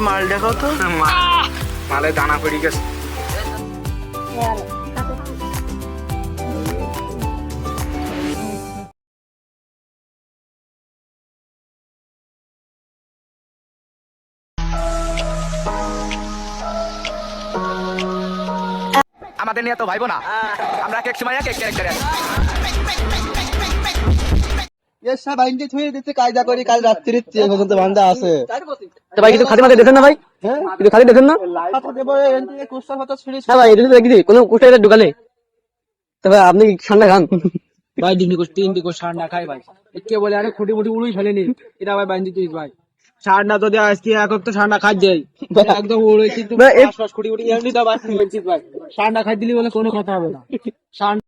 মাল দেখাও তো, মালে দানা পড়ে গেছে। আমাদের নিয়ে তো ভাইবো না, আমরা কেক সময় কেক ক্যারেক্টার আছি। কায়দা করি কাল রাত্রি পর্যন্ত বান্ধা আছে ভাই। কিছু খালি মাথায় দেখেন না ভাই, কিছু খালি দেখেন না ভাই, দেখি কোনো কুষ্টার দোকানে। তবে আপনি ঠান্ডা খান ভাই, তিনটি কোষ ঠান্ডা খাই ভাই। কে বলে আরে খুঁটি মুটি উড়ুই ফেলেনি, এটা ভাই বাইন দিতে ভাই। ঠান্ডা তো দেওয়া আজকে একক তো ঠান্ডা খাই যাই একদম উড়ে, কিন্তু খুঁটি মুটি এমনি তো ভাই ঠান্ডা খাই দিলি বলে কোনো কথা হবে না।